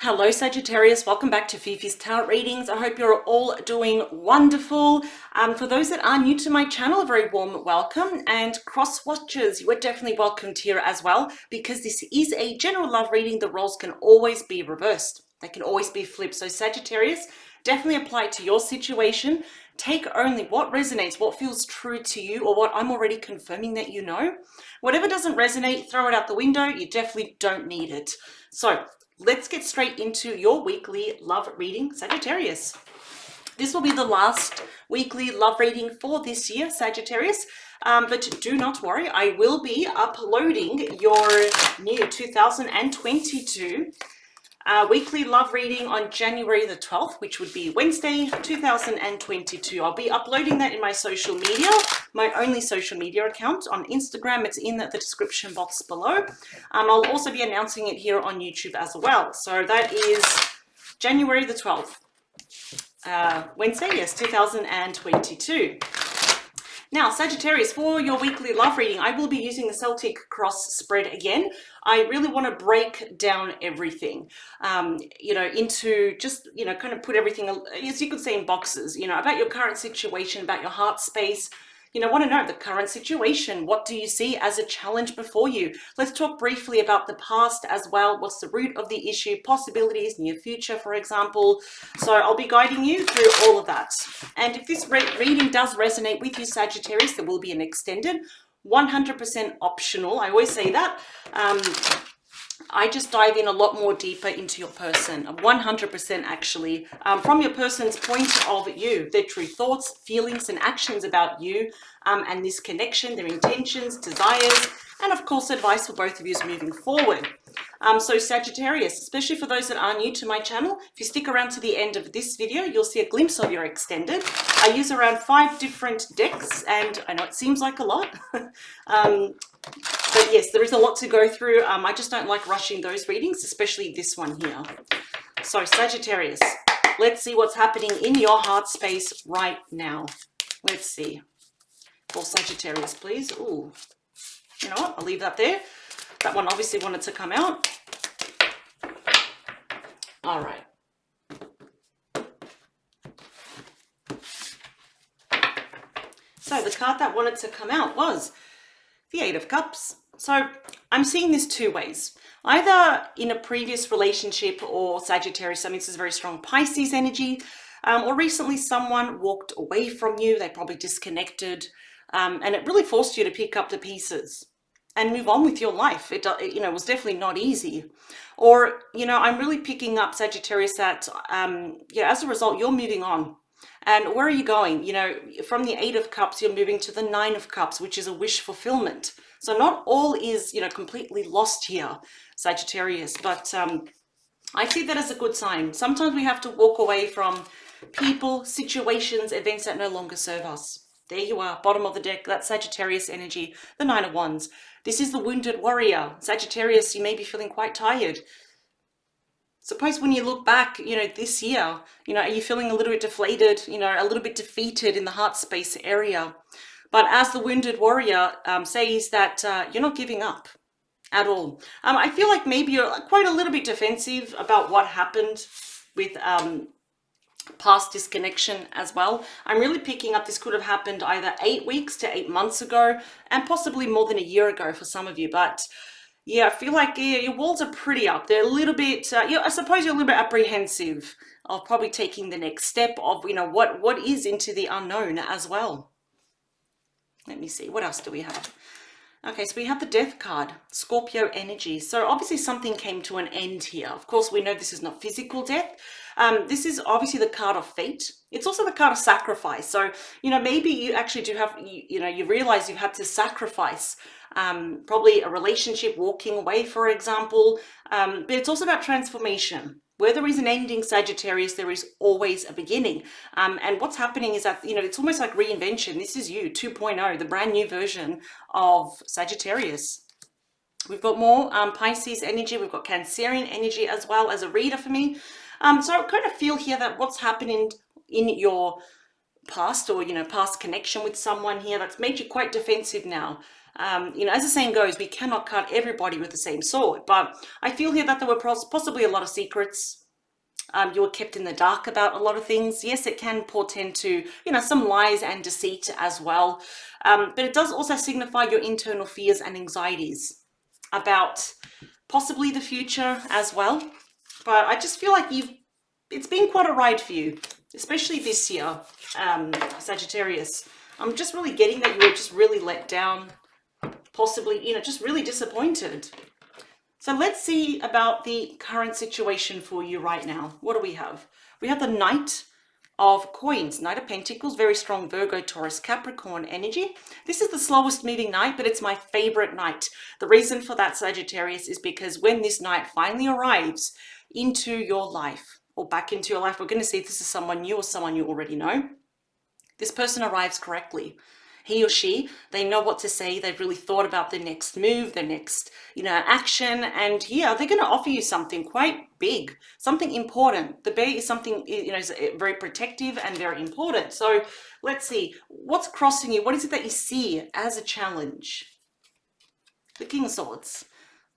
Hello Sagittarius, welcome back to Fifi's Tarot Readings. I hope you're all doing wonderful. For those that are new to my channel, a very warm welcome, and cross watchers, you are definitely welcomed here as well, because this is a general love reading. The roles can always be reversed. They can always be flipped. So Sagittarius, definitely apply it to your situation. Take only what resonates, what feels true to you, or what I'm already confirming that you know. Whatever doesn't resonate, throw it out the window. You definitely don't need it. So let's get straight into your weekly love reading, Sagittarius. This will be the last weekly love reading for this year, Sagittarius. But do not worry, I will be uploading your new 2022 weekly love reading on January the 12th, which would be Wednesday, 2022. I'll be uploading that in my social media, my only social media account on Instagram. It's in the description box below. I'll also be announcing it here on YouTube as well. So that is January the 12th, Wednesday, yes, 2022. Now, Sagittarius, for your weekly love reading, I will be using the Celtic cross spread again. I really want to break down everything, into just, kind of put everything, as you could say, in boxes, about your current situation, about your heart space. Want to know the current situation. What do you see as a challenge before you? Let's talk briefly about the past as well. What's the root of the issue? Possibilities, near future, for example. So I'll be guiding you through all of that. And if this reading does resonate with you, Sagittarius, there will be an extended 100% optional. I always say that. I just dive in a lot more deeper into your person, 100% actually, from your person's point of view, their true thoughts, feelings, and actions about you, and this connection, their intentions, desires, and of course advice for both of you moving forward. So Sagittarius, especially for those that are new to my channel, if you stick around to the end of this video, you'll see a glimpse of your extended. I use around 5 different decks, and I know it seems like a lot, but yes, there is a lot to go through. I just don't like rushing those readings, especially this one here. So Sagittarius, let's see what's happening in your heart space right now. Let's see. For Sagittarius, please. Ooh, you know what? I'll leave that there. That one obviously wanted to come out. All right. So the card that wanted to come out was the 8 of Cups. So I'm seeing this 2 ways. Either in a previous relationship, or Sagittarius, I mean, this is very strong Pisces energy, or recently someone walked away from you. They probably disconnected, and it really forced you to pick up the pieces and move on with your life. It was definitely not easy. Or, I'm really picking up, Sagittarius, that, as a result, you're moving on. And where are you going? From the 8 of Cups, you're moving to the 9 of Cups, which is a wish fulfillment. So not all is, completely lost here, Sagittarius, but I see that as a good sign. Sometimes we have to walk away from people, situations, events that no longer serve us. There you are, bottom of the deck, that's Sagittarius energy, the 9 of Wands. This is the wounded warrior. Sagittarius, you may be feeling quite tired. Suppose when you look back, this year, are you feeling a little bit deflated, a little bit defeated in the heart space area? But as the wounded warrior says that you're not giving up at all. I feel like maybe you're quite a little bit defensive about what happened with past disconnection as well. I'm really picking up this could have happened either 8 weeks to 8 months ago, and possibly more than a year ago for some of you. But yeah, I feel like your walls are pretty up. They're a little bit, I suppose you're a little bit apprehensive of probably taking the next step of, what is into the unknown as well. Let me see, what else do we have? Okay, so we have the Death card, Scorpio energy. So obviously something came to an end here. Of course, we know this is not physical death. This is obviously the card of fate. It's also the card of sacrifice. So, maybe you actually do have, you realize you've had to sacrifice probably a relationship, walking away, for example. But it's also about transformation. Where there is an ending, Sagittarius, there is always a beginning. And what's happening is that, it's almost like reinvention. This is you, 2.0, the brand new version of Sagittarius. We've got more Pisces energy. We've got Cancerian energy as well as a reader for me. So I kind of feel here that what's happening in your past, or, past connection with someone here that's made you quite defensive now. You know, as the saying goes, we cannot cut everybody with the same sword. But I feel here that there were possibly a lot of secrets. You were kept in the dark about a lot of things. Yes, it can portend to, you know, some lies and deceit as well. But it does also signify your internal fears and anxieties about possibly the future as well. But I just feel like it's been quite a ride for you, especially this year, Sagittarius. I'm just really getting that you were just really let down, possibly, you know, just really disappointed. So let's see about the current situation for you right now. What do we have? We have the Knight of Coins, Knight of Pentacles, very strong Virgo, Taurus, Capricorn energy. This is the slowest moving knight, but it's my favorite knight. The reason for that, Sagittarius, is because when this knight finally arrives into your life, or back into your life, we're going to see if this is someone new or someone you already know. This person arrives correctly. He or she, they know what to say. They've really thought about the next move, the next, you know, action. And here, they're going to offer you something quite big, something important. The bear is something, you know, is very protective and very important. So let's see, what's crossing you? What is it that you see as a challenge? The King of Swords.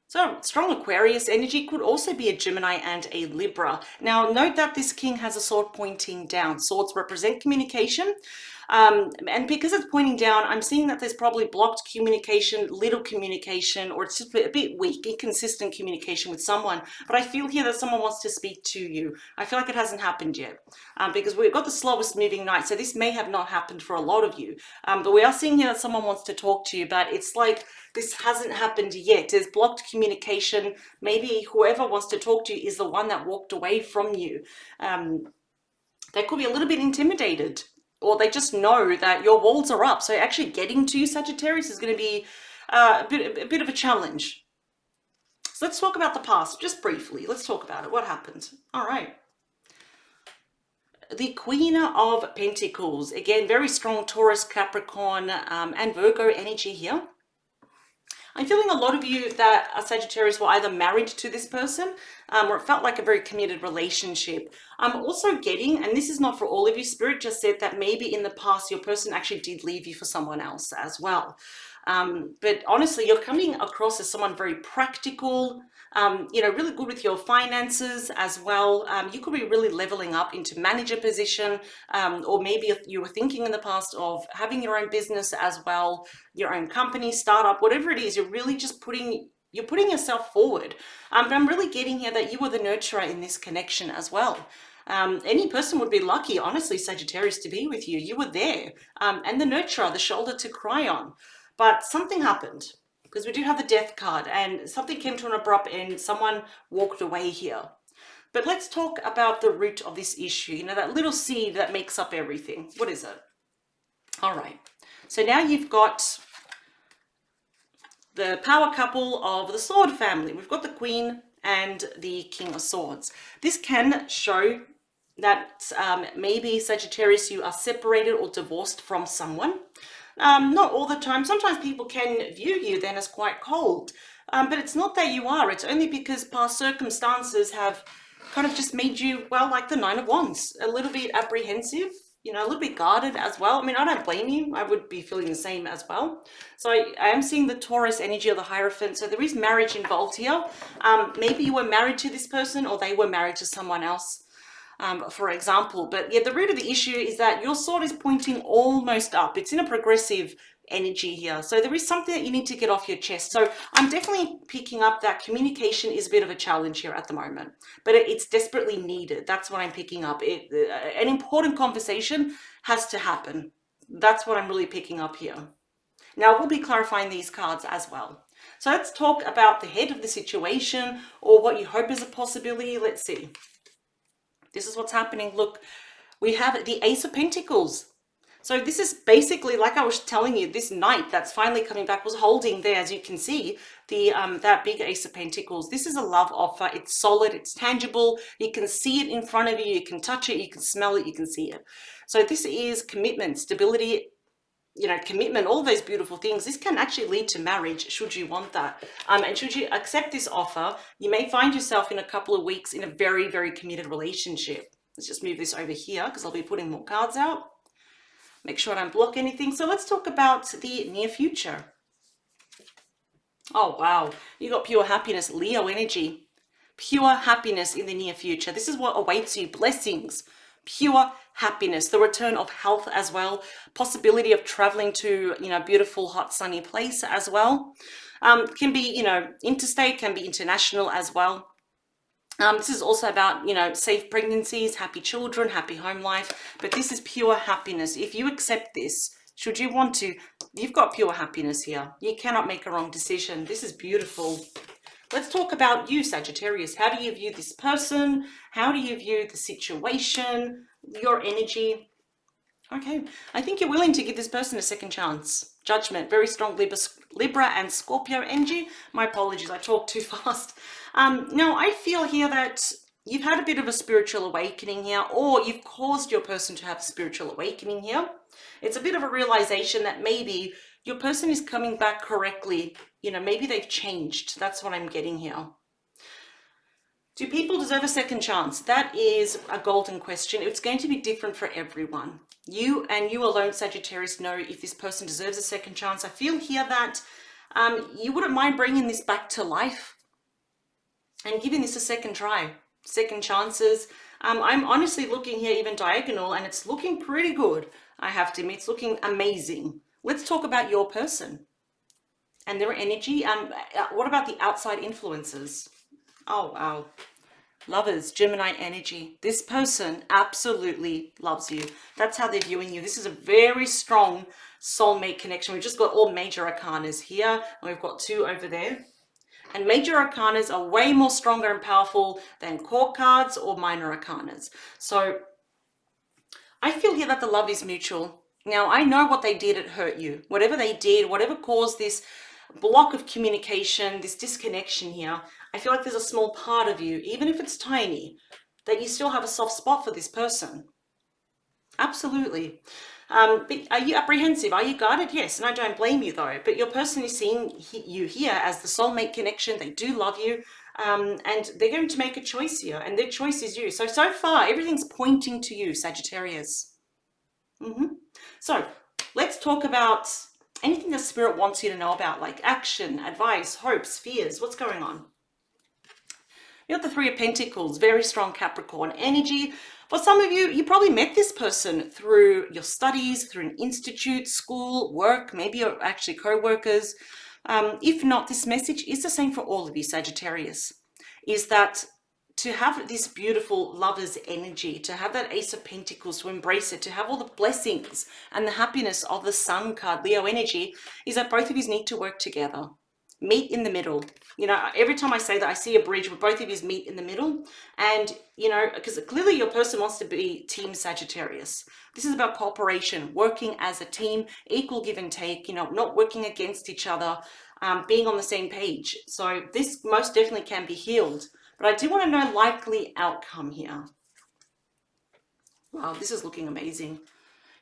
So strong Aquarius energy, could also be a Gemini and a Libra. Now note that this king has a sword pointing down. Swords represent communication. And because it's pointing down, I'm seeing that there's probably blocked communication, little communication, or it's just a bit weak, inconsistent communication with someone. But I feel here that someone wants to speak to you. I feel like it hasn't happened yet because we've got the slowest moving night. So this may have not happened for a lot of you. But we are seeing here that someone wants to talk to you, but it's like this hasn't happened yet. There's blocked communication. Maybe whoever wants to talk to you is the one that walked away from you. They could be a little bit intimidated, or they just know that your walls are up. So actually getting to you, Sagittarius, is going to be a bit of a challenge. So let's talk about the past, just briefly. Let's talk about it. What happened? All right. The Queen of Pentacles. Again, very strong Taurus, Capricorn, and Virgo energy here. I'm feeling a lot of you that are Sagittarius were either married to this person or it felt like a very committed relationship. I'm also getting, and this is not for all of you, Spirit just said that maybe in the past your person actually did leave you for someone else as well. But honestly, you're coming across as someone very practical, you know, really good with your finances as well. You could be really leveling up into manager position, or maybe you were thinking in the past of having your own business as well, your own company, startup, whatever it is. You're really just putting yourself forward. But I'm really getting here that you were the nurturer in this connection as well. Any person would be lucky, honestly, Sagittarius, to be with you. You were there, and the nurturer, the shoulder to cry on. But something happened, because we do have the Death card, and something came to an abrupt end. Someone walked away here. But let's talk about the root of this issue, you know, that little seed that makes up everything. What is it? All right. So now you've got the power couple of the Sword family. We've got the Queen and the King of Swords. This can show that maybe, Sagittarius, you are separated or divorced from someone. Not all the time. Sometimes people can view you then as quite cold, but it's not that you are. It's only because past circumstances have kind of just made you, well, like the Nine of Wands, a little bit apprehensive, you know, a little bit guarded as well. I mean, I don't blame you. I would be feeling the same as well. So I am seeing the Taurus energy of the Hierophant. So there is marriage involved here. Maybe you were married to this person or they were married to someone else. For example, but yeah, the root of the issue is that your sword is pointing almost up. It's in a progressive energy here. So there is something that you need to get off your chest. So I'm definitely picking up that communication is a bit of a challenge here at the moment, but it's desperately needed. That's what I'm picking up. An important conversation has to happen. That's what I'm really picking up here. Now we'll be clarifying these cards as well. So let's talk about the head of the situation, or what you hope is a possibility. Let's see. This is what's happening. Look, we have the Ace of Pentacles. So this is basically, like I was telling you, this knight that's finally coming back was holding there, as you can see, the that big Ace of Pentacles. This is a love offer. It's solid, it's tangible. You can see it in front of you. You can touch it, you can smell it, you can see it. So this is commitment, stability, you know, commitment, all those beautiful things. This can actually lead to marriage, should you want that. And should you accept this offer, you may find yourself in a couple of weeks in a very, very committed relationship. Let's just move this over here because I'll be putting more cards out. Make sure I don't block anything. So let's talk about the near future. Oh, wow. You got pure happiness, Leo energy. Pure happiness in the near future. This is what awaits you. Blessings. Pure happiness. The return of health as well. Possibility of traveling to, beautiful, hot, sunny place as well. Can be, interstate, can be international as well. This is also about, safe pregnancies, happy children, happy home life. But this is pure happiness. If you accept this, should you want to, you've got pure happiness here. You cannot make a wrong decision. This is beautiful. Let's talk about you, Sagittarius. How do you view this person? How do you view the situation, your energy? Okay, I think you're willing to give this person a second chance. Judgment, very strong Libra and Scorpio energy. My apologies, I talk too fast. Now, I feel here that you've had a bit of a spiritual awakening here, or you've caused your person to have a spiritual awakening here. It's a bit of a realization that maybe your person is coming back correctly. Maybe they've changed. That's what I'm getting here. Do people deserve a second chance? That is a golden question. It's going to be different for everyone. You and you alone, Sagittarius, know if this person deserves a second chance. I feel here that you wouldn't mind bringing this back to life and giving this a second try, second chances. I'm honestly looking here even diagonal, and it's looking pretty good. I have to admit, it's looking amazing. Let's talk about your person and their energy. What about the outside influences? Oh, wow. Lovers, Gemini energy. This person absolutely loves you. That's how they're viewing you. This is a very strong soulmate connection. We've just got all major arcanas here, and we've got 2 over there. And major arcanas are way more stronger and powerful than court cards or minor arcanas. So I feel here that the love is mutual. Now, I know what they did, it hurt you. Whatever they did, whatever caused this block of communication, this disconnection here, I feel like there's a small part of you, even if it's tiny, that you still have a soft spot for this person. Absolutely. But are you apprehensive? Are you guarded? Yes, and I don't blame you though. But your person is seeing you here as the soulmate connection. They do love you, and they're going to make a choice here, and their choice is you. So far, everything's pointing to you, Sagittarius. So let's talk about anything the Spirit wants you to know about, like action, advice, hopes, fears. What's going on? You got the 3 of Pentacles, very strong Capricorn energy. For some of you, you probably met this person through your studies, through an institute, school, work, maybe you're actually co-workers. If not, this message is the same for all of you, Sagittarius, is that to have this beautiful lover's energy, to have that Ace of Pentacles, to embrace it, to have all the blessings and the happiness of the Sun card, Leo energy, is that both of you need to work together. Meet in the middle. Every time I say that, I see a bridge where both of you meet in the middle. And, because clearly your person wants to be Team Sagittarius. This is about cooperation, working as a team, equal give and take, not working against each other, being on the same page. So this most definitely can be healed. But I do want to know likely outcome here. Wow, this is looking amazing.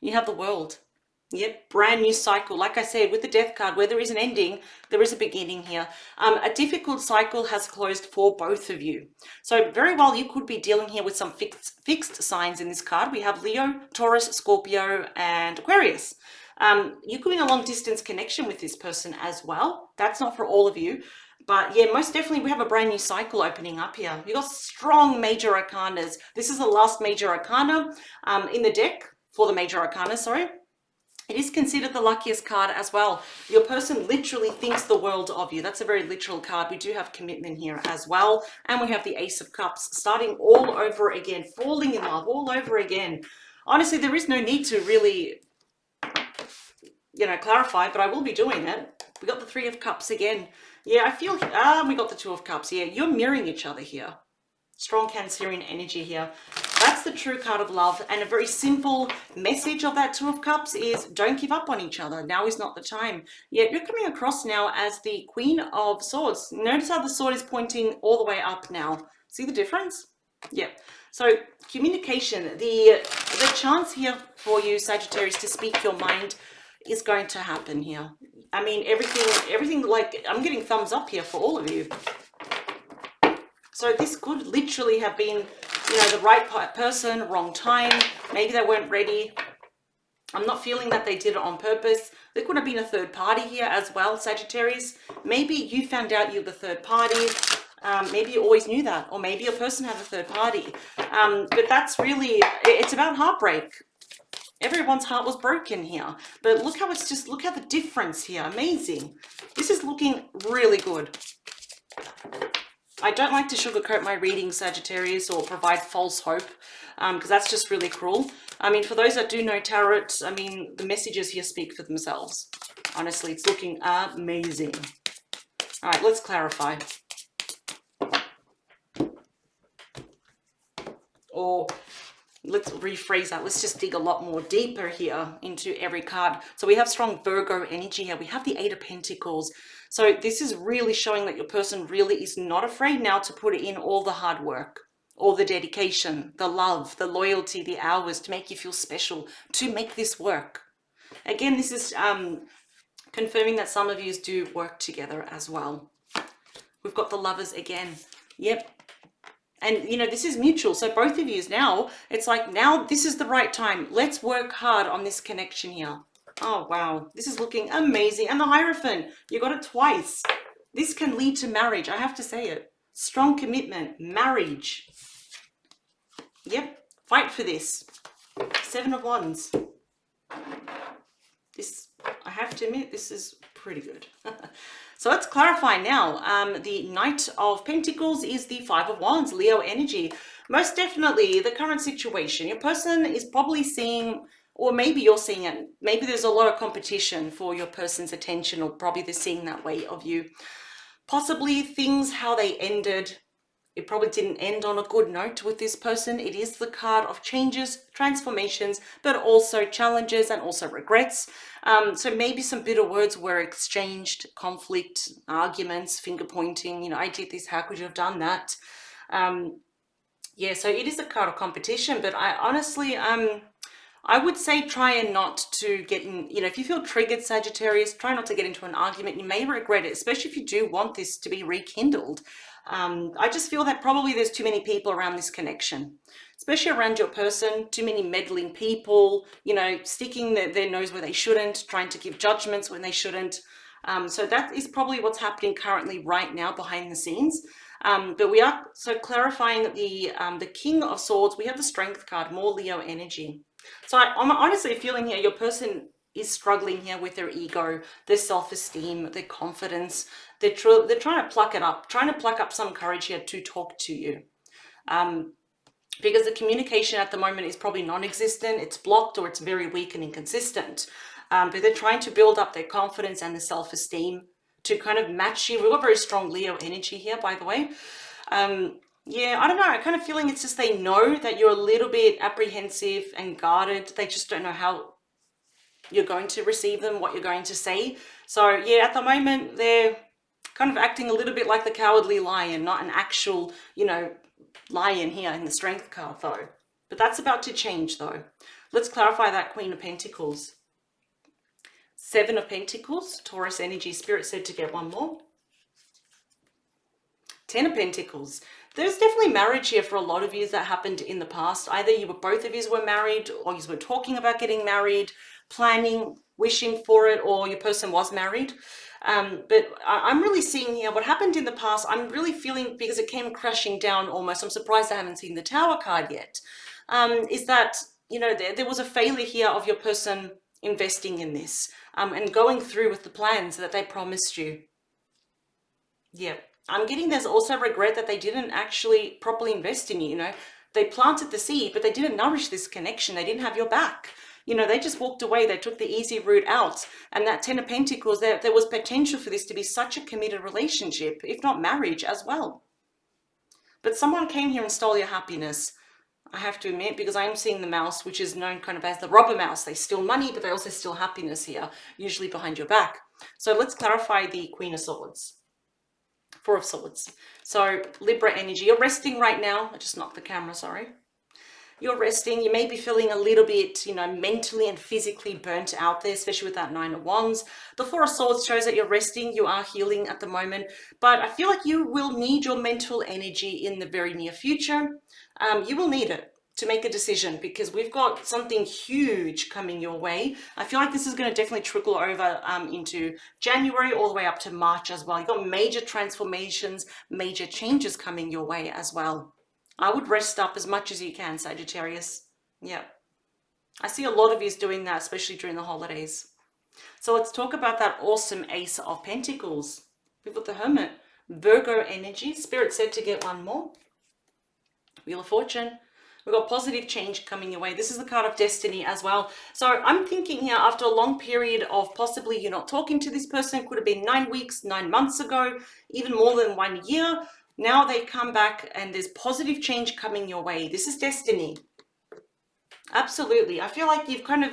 You have the World. Yep, brand new cycle. Like I said, with the Death card, where there is an ending, there is a beginning here. A difficult cycle has closed for both of you. So very well, you could be dealing here with some fixed signs in this card. We have Leo, Taurus, Scorpio, and Aquarius. You could be in a long distance connection with this person as well. That's not for all of you. But yeah, most definitely we have a brand new cycle opening up here. You've got strong major arcanas. This is the last major arcana in the deck for the major arcana, sorry. It is considered the luckiest card as well. Your person literally thinks the world of you. That's a very literal card. We do have commitment here as well. And we have the Ace of Cups, starting all over again, falling in love all over again. Honestly, there is no need to really, clarify, but I will be doing it. We got the 3 of Cups again. Yeah, I feel, we got the 2 of Cups. Yeah, you're mirroring each other here. Strong Cancerian energy here. That's the true card of love, and a very simple message of that 2 of Cups is don't give up on each other. Now is not the time. Yet you're coming across now as the Queen of Swords. Notice how the sword is pointing all the way up now. See the difference? Yeah. So communication, the chance here for you, Sagittarius, to speak your mind is going to happen here. I mean, everything, like, I'm getting thumbs up here for all of you. So this could literally have been, the right person, wrong time. Maybe they weren't ready. I'm not feeling that they did it on purpose. There could have been a third party here as well, Sagittarius. maybe you found out you're the third party. Maybe you always knew that, or maybe your person had a third party. But that's really, it's about heartbreak. Everyone's heart was broken here. But look how it's just, look how the difference here. Amazing. This is looking really good. I don't like to sugarcoat my readings, Sagittarius, or provide false hope, because that's just really cruel. I mean, for those that do know tarot, I mean, the messages here speak for themselves. Honestly, it's looking amazing. All right, let's clarify. Or let's rephrase that. Let's just dig a lot more deeper here into every card. So we have strong Virgo energy here. We have the Eight of Pentacles. So this is really showing that your person really is not afraid now to put in all the hard work, all the dedication, the love, the loyalty, the hours to make you feel special, to make this work. Again, this is confirming that some of you do work together as well. We've got the Lovers again. Yep. And, you know, this is mutual. So both of you now, it's like, now this is the right time. Let's work hard on this connection here. Oh, wow. This is looking amazing. And the Hierophant, you got it twice. This can lead to marriage. I have to say it. Strong commitment, marriage. Yep. Fight for this. Seven of Wands. This, I have to admit, this is pretty good. So let's clarify now. The Knight of Pentacles is the Five of Wands, Leo energy. Most definitely the current situation. Your person is probably seeing, or maybe you're seeing it, maybe there's a lot of competition for your person's attention, or probably they're seeing that way of you. Possibly things, how they ended, it probably didn't end on a good note with this person. It is the card of changes, transformations, but also challenges and also regrets. So maybe some bitter words were exchanged, conflict, arguments, finger pointing, you know, I did this, how could you have done that? Yeah, so it is a card of competition, but I honestly, I would say try and not to get in, you know, if you feel triggered, Sagittarius, try not to get into an argument. You may regret it, especially if you do want this to be rekindled. I just feel that probably there's too many people around this connection, especially around your person, too many meddling people, you know, sticking their nose where they shouldn't, trying to give judgments when they shouldn't. So that is probably what's happening currently right now behind the scenes. But we are so clarifying the King of Swords. We have the Strength card, more Leo energy. So I'm honestly feeling here your person is struggling here with their ego, their self-esteem, their confidence. They're trying to pluck it up, trying to pluck up some courage here to talk to you. Because the communication at the moment is probably non-existent, it's blocked, or it's very weak and inconsistent. But they're trying to build up their confidence and the self-esteem to kind of match you. We've got very strong Leo energy here, by the way. Yeah, I don't know. I'm kind of feeling it's just they know that you're a little bit apprehensive and guarded. They just don't know how you're going to receive them, what you're going to say. So yeah, at the moment, they're kind of acting a little bit like the Cowardly Lion, not an actual, you know, lion here in the Strength card though. But that's about to change though. Let's clarify that Queen of Pentacles. Seven of Pentacles, Taurus energy. Spirit said to get one more. Ten of Pentacles. There's definitely marriage here for a lot of you that happened in the past. Either you were, both of you were married, or you were talking about getting married, planning, wishing for it, or your person was married. But I'm really seeing here what happened in the past. I'm really feeling, because it came crashing down almost, I'm surprised I haven't seen the Tower card yet, is that, you know, there was a failure here of your person investing in this and going through with the plans that they promised you. Yeah. I'm getting there's also regret that they didn't actually properly invest in you, you know. They planted the seed, but they didn't nourish this connection. They didn't have your back. You know, they just walked away. They took the easy route out. And that Ten of Pentacles, there was potential for this to be such a committed relationship, if not marriage as well. But someone came here and stole your happiness, I have to admit, because I'm seeing the mouse, which is known kind of as the robber mouse. They steal money, but they also steal happiness here, usually behind your back. So let's clarify the Queen of Swords. Four of Swords. So Libra energy, you're resting right now. I just knocked the camera, sorry. You're resting. You may be feeling a little bit, you know, mentally and physically burnt out there, especially with that Nine of Wands. The Four of Swords shows that you're resting. You are healing at the moment, but I feel like you will need your mental energy in the very near future. You will need it. to make a decision, because we've got something huge coming your way. I feel like this is going to definitely trickle over into January all the way up to March as well. You've got major transformations, major changes coming your way as well. I would rest up as much as you can, Sagittarius. Yeah. I see a lot of you doing that, especially during the holidays. So let's talk about that awesome Ace of Pentacles. We've got the Hermit. Virgo energy. Spirit said to get one more. Wheel of Fortune. We've got positive change coming your way. This is the card of destiny as well. So I'm thinking here, after a long period of possibly you're not talking to this person, could have been 9 weeks, 9 months ago, even more than 1 year. Now they come back and there's positive change coming your way. This is destiny. Absolutely. I feel like you've kind of,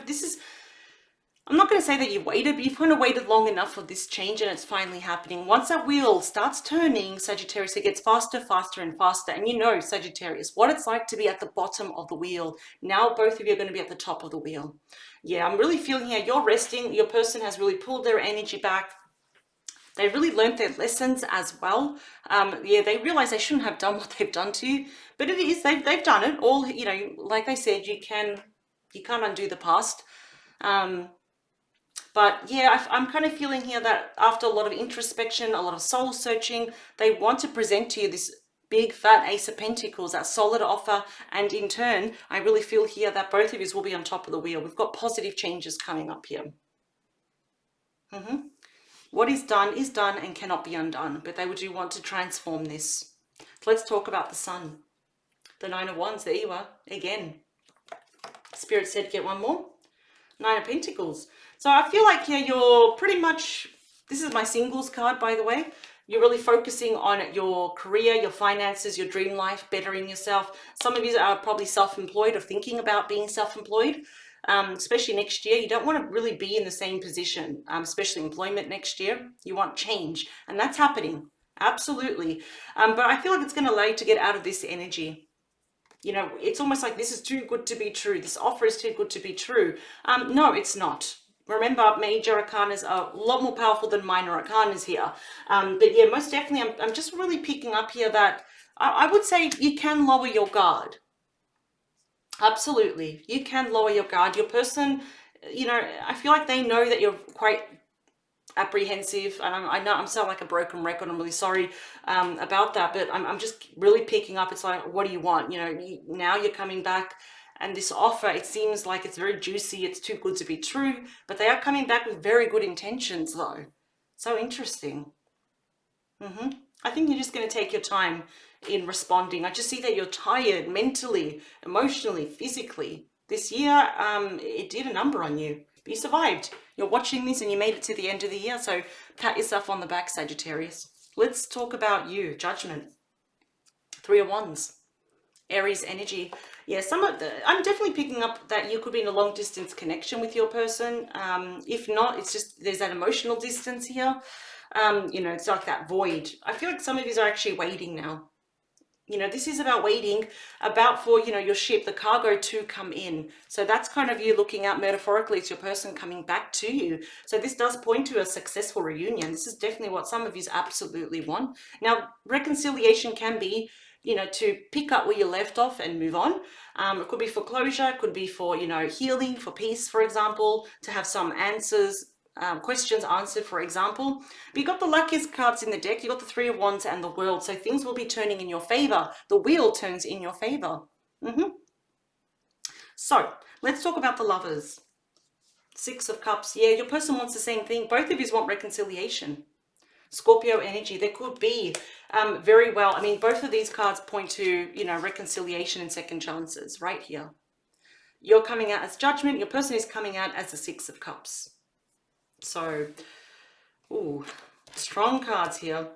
I'm not going to say that you waited, but you've kind of waited long enough for this change, and it's finally happening. Once that wheel starts turning, Sagittarius, it gets faster, faster, and faster. And you know, Sagittarius, what it's like to be at the bottom of the wheel. Now both of you are going to be at the top of the wheel. Yeah, I'm really feeling here, you're resting. Your person has really pulled their energy back. They really learned their lessons as well. Yeah, they realize they shouldn't have done what they've done to you, but it is, they've done it all. You know, like they said, you can't undo the past. But yeah, I'm kind of feeling here that after a lot of introspection, a lot of soul searching, they want to present to you this big fat Ace of Pentacles, that solid offer. And in turn, I really feel here that both of you will be on top of the wheel. We've got positive changes coming up here. What is done and cannot be undone, but they do want to transform this. So let's talk about the Sun. The Nine of Wands, there you are, again. Spirit said get one more. Nine of Pentacles. So I feel like here you're pretty much, this is my singles card, by the way. You're really focusing on your career, your finances, your dream life, bettering yourself. Some of you are probably self-employed or thinking about being self-employed, especially next year. You don't want to really be in the same position, especially employment next year. You want change, and that's happening. Absolutely. But I feel like it's going to allow you to get out of this energy. You know, it's almost like this is too good to be true. This offer is too good to be true. No, it's not. Remember, major arcanas are a lot more powerful than minor arcanas here. But yeah, most definitely, I'm just really picking up here that I would say you can lower your guard. Absolutely. You can lower your guard. Your person, you know, I feel like they know that you're quite apprehensive, and I know I'm sound like a broken record. I'm really sorry about that, but I'm just really picking up. It's like, what do you want? You know, now you're coming back, and this offer, it seems like it's very juicy. It's too good to be true, but they are coming back with very good intentions, though. So interesting. I think you're just going to take your time in responding. I just see that you're tired mentally, emotionally, physically. This year, it did a number on you. But you survived. You're watching this and you made it to the end of the year, so pat yourself on the back, Sagittarius. Let's talk about you. Judgment. Three of Wands. Aries energy. Yeah, I'm definitely picking up that you could be in a long distance connection with your person. If not, it's just there's that emotional distance here. You know, it's like that void. I feel like some of you are actually waiting now. You know, this is about waiting, about for, you know, your ship, the cargo to come in. So that's kind of you looking out metaphorically. It's your person coming back to you. So this does point to a successful reunion. This is definitely what some of you absolutely want. Now, reconciliation can be, you know, to pick up where you left off and move on. It could be for closure, it could be for, you know, healing, for peace, for example, to have some answers, questions answered, for example. But you got the luckiest cards in the deck. You got the Three of Wands and the World. So things will be turning in your favor. The wheel turns in your favor. So let's talk about the Lovers. Six of Cups. Yeah, your person wants the same thing. Both of you want reconciliation. Scorpio energy. There could be very well. I mean, both of these cards point to, you know, reconciliation and second chances right here. You're coming out as Judgment. Your person is coming out as the Six of Cups. So, ooh, strong cards here.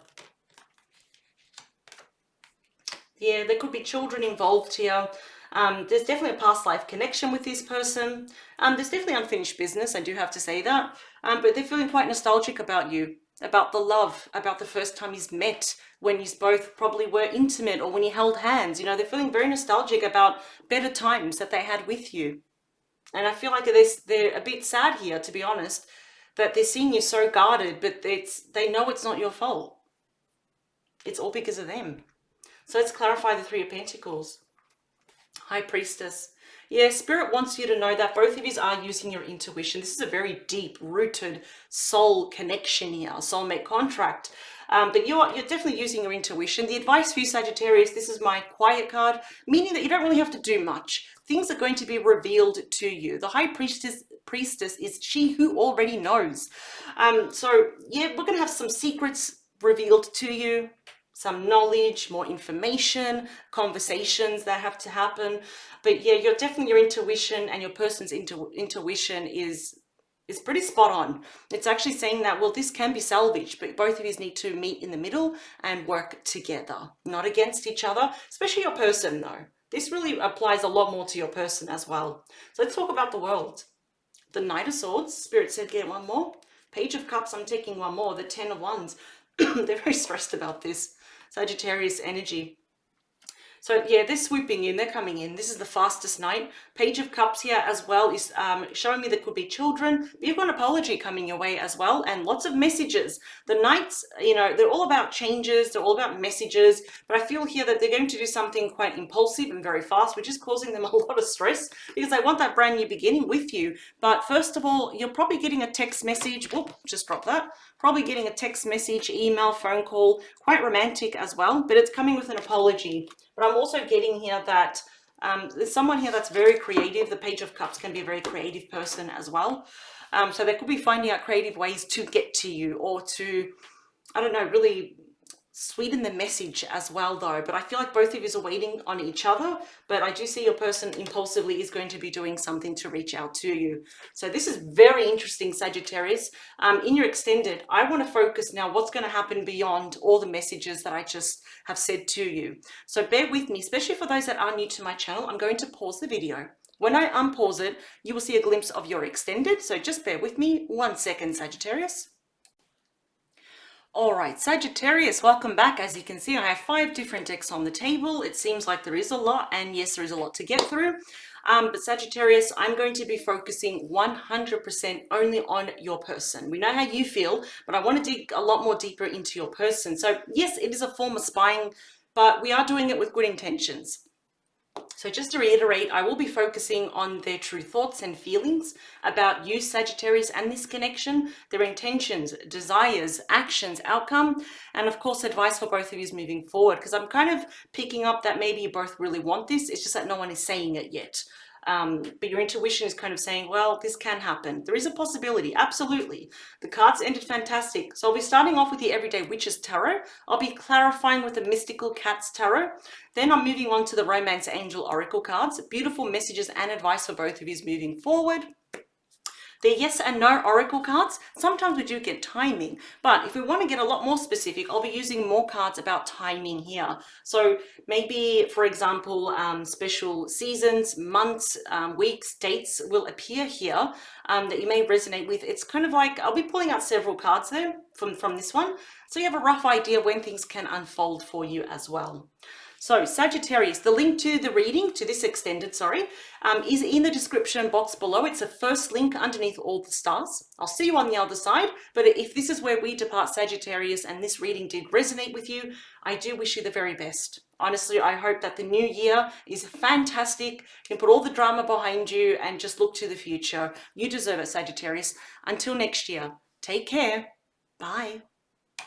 Yeah, there could be children involved here. There's definitely a past life connection with this person. There's definitely unfinished business, I do have to say that. But they're feeling quite nostalgic about you, about the love, about the first time you met, when you both probably were intimate, or when you held hands. You know, they're feeling very nostalgic about better times that they had with you. And I feel like they're a bit sad here, to be honest, that they're seeing you so guarded, but they know it's not your fault. It's all because of them. So let's clarify the Three of Pentacles. High Priestess. Yeah, Spirit wants you to know that both of you are using your intuition. This is a very deep-rooted soul connection here, soulmate contract. But you're definitely using your intuition. The advice for you, Sagittarius, this is my quiet card, meaning that you don't really have to do much. Things are going to be revealed to you. The High Priestess is she who already knows. So yeah, we're going to have some secrets revealed to you, some knowledge, more information, conversations that have to happen. But yeah, you're definitely, your intuition and your person's intuition is pretty spot on. It's actually saying that, well, this can be salvaged, but both of you need to meet in the middle and work together, not against each other, especially your person though. This really applies a lot more to your person as well. So let's talk about the world. The Knight of Swords, Spirit said get one more. Page of Cups, I'm taking one more. The Ten of Wands, they're very stressed about this. Sagittarius energy. So yeah, they're swooping in, they're coming in. This is the fastest night. Page of Cups here as well is showing me there could be children. You've got an apology coming your way as well, and lots of messages. The Knights, you know, they're all about changes, they're all about messages, but I feel here that they're going to do something quite impulsive and very fast, which is causing them a lot of stress because they want that brand new beginning with you. But first of all, you're probably getting a text message. Whoop, just dropped that. Probably getting a text message, email, phone call, quite romantic as well, but it's coming with an apology. But I'm also getting here that there's someone here that's very creative. The Page of Cups can be a very creative person as well. So they could be finding out creative ways to get to you or to, I don't know, really sweeten the message as well though. But I feel like both of you are waiting on each other, but I do see your person impulsively is going to be doing something to reach out to you. So this is very interesting, Sagittarius. In your extended, I want to focus now what's going to happen beyond all the messages that I just have said to you. So bear with me, especially for those that are new to my channel. I'm going to pause the video. When I unpause it, you will see a glimpse of your extended. So just bear with me 1 second, Sagittarius. All right, Sagittarius, welcome back. As you can see, I have 5 different decks on the table. It seems like there is a lot, and yes, there is a lot to get through. But Sagittarius, I'm going to be focusing 100% only on your person. We know how you feel, but I want to dig a lot more deeper into your person. So yes, it is a form of spying, but we are doing it with good intentions. So just to reiterate, I will be focusing on their true thoughts and feelings about you, Sagittarius, and this connection, their intentions, desires, actions, outcome, and of course, advice for both of you moving forward, because I'm kind of picking up that maybe you both really want this. It's just that no one is saying it yet. But your intuition is kind of saying, well, this can happen. There is a possibility. Absolutely. The cards ended fantastic. So I'll be starting off with the Everyday Witches Tarot. I'll be clarifying with the Mystical Cats Tarot. Then I'm moving on to the Romance Angel Oracle cards. Beautiful messages and advice for both of you moving forward. The yes and no oracle cards, sometimes we do get timing, but if we want to get a lot more specific, I'll be using more cards about timing here. So maybe, for example, special seasons, months, weeks, dates will appear here that you may resonate with. It's kind of like, I'll be pulling out several cards there from this one, so you have a rough idea when things can unfold for you as well. So Sagittarius, the link to the reading, to this extended, is in the description box below. It's the first link underneath all the stars. I'll see you on the other side, but if this is where we depart, Sagittarius, and this reading did resonate with you, I do wish you the very best. Honestly, I hope that the new year is fantastic. You can put all the drama behind you and just look to the future. You deserve it, Sagittarius. Until next year, take care. Bye.